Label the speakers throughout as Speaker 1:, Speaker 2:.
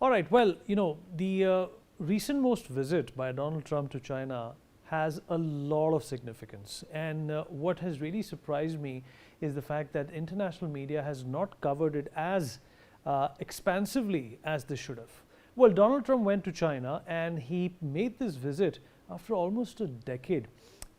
Speaker 1: All right, well, the recent most visit by Donald Trump to China has a lot of significance. And what has really surprised me is the fact that international media has not covered it as expansively as they should have. Well, Donald Trump went to China and he made this visit after almost a decade.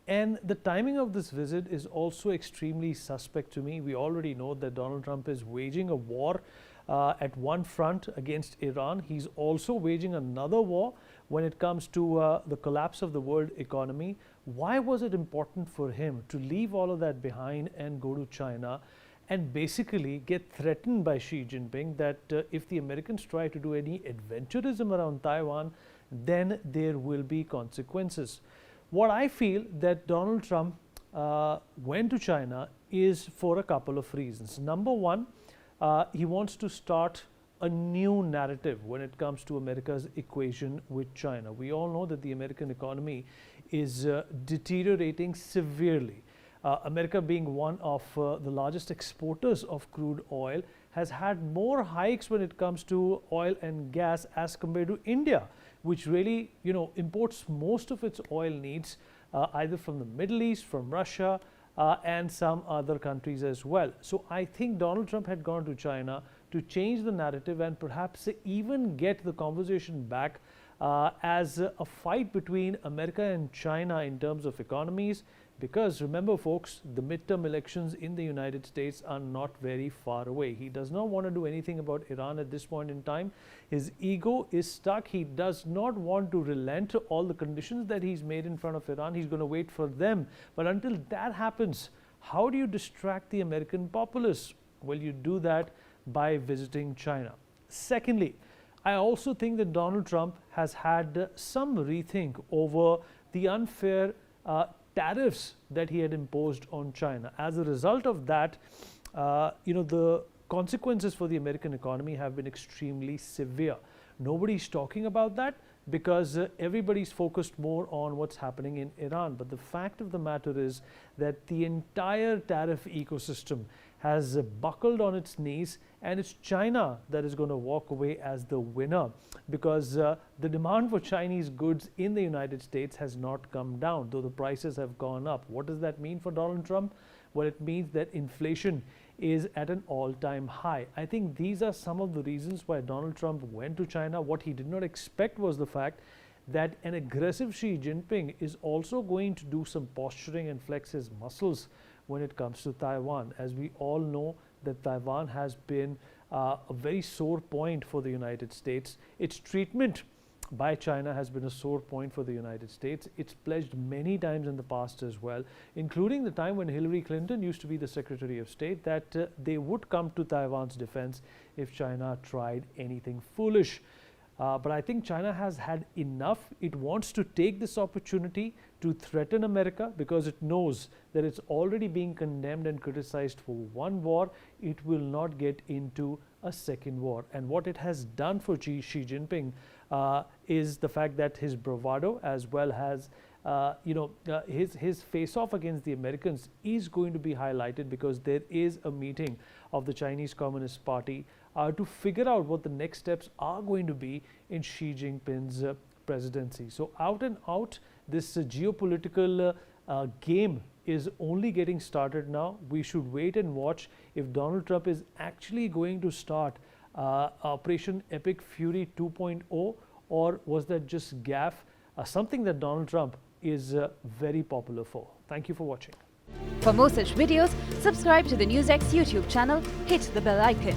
Speaker 1: And the timing of this visit is also extremely suspect to me. We already know that Donald Trump is waging a war at one front against Iran. He's also waging another war when it comes to the collapse of the world economy. Why was it important for him to leave all of that behind and go to China and basically get threatened by Xi Jinping that if the Americans try to do any adventurism around Taiwan, then there will be consequences? What I feel that Donald Trump went to China is for a couple of reasons. Number one, he wants to start a new narrative when it comes to America's equation with China. We all know that the American economy is deteriorating severely. America, being one of the largest exporters of crude oil, has had more hikes when it comes to oil and gas as compared to India, which really, imports most of its oil needs either from the Middle East, from Russia, and some other countries as well. So I think Donald Trump had gone to China to change the narrative and perhaps even get the conversation back as a fight between America and China in terms of economies. Because remember, folks, the midterm elections in the United States are not very far away. He does not want to do anything about Iran at this point in time. His ego is stuck. He does not want to relent to all the conditions that he's made in front of Iran. He's going to wait for them. But until that happens, how do you distract the American populace? Well, you do that by visiting China. Secondly, I also think that Donald Trump has had some rethink over the unfair tariffs that he had imposed on China. As a result of that, the consequences for the American economy have been extremely severe. Nobody's talking about that because everybody's focused more on what's happening in Iran. But the fact of the matter is that the entire tariff ecosystem has buckled on its knees, and it's China that is going to walk away as the winner because the demand for Chinese goods in the United States has not come down, though the prices have gone up. What does that mean for Donald Trump? Well, it means that inflation is at an all-time high. I think these are some of the reasons why Donald Trump went to China. What he did not expect was the fact that an aggressive Xi Jinping is also going to do some posturing and flex his muscles when it comes to Taiwan. As we all know, that Taiwan has been a very sore point for the United States. Its treatment by China has been a sore point for the United States. It's pledged many times in the past as well, including the time when Hillary Clinton used to be the Secretary of State, that they would come to Taiwan's defense if China tried anything foolish. But I think China has had enough. It wants to take this opportunity to threaten America because it knows that it's already being condemned and criticized for one war. It will not get into a second war. And what it has done for Xi Jinping is the fact that his bravado, as well as his face-off against the Americans, is going to be highlighted because there is a meeting of the Chinese Communist Party to figure out what the next steps are going to be in Xi Jinping's presidency. So out and out, this geopolitical game is only getting started now. We should wait and watch if Donald Trump is actually going to start Operation Epic Fury 2.0, or was that just gaffe, something that Donald Trump is very popular for. Thank you for watching.
Speaker 2: For more such videos, subscribe to the NewsX YouTube channel, hit the bell icon.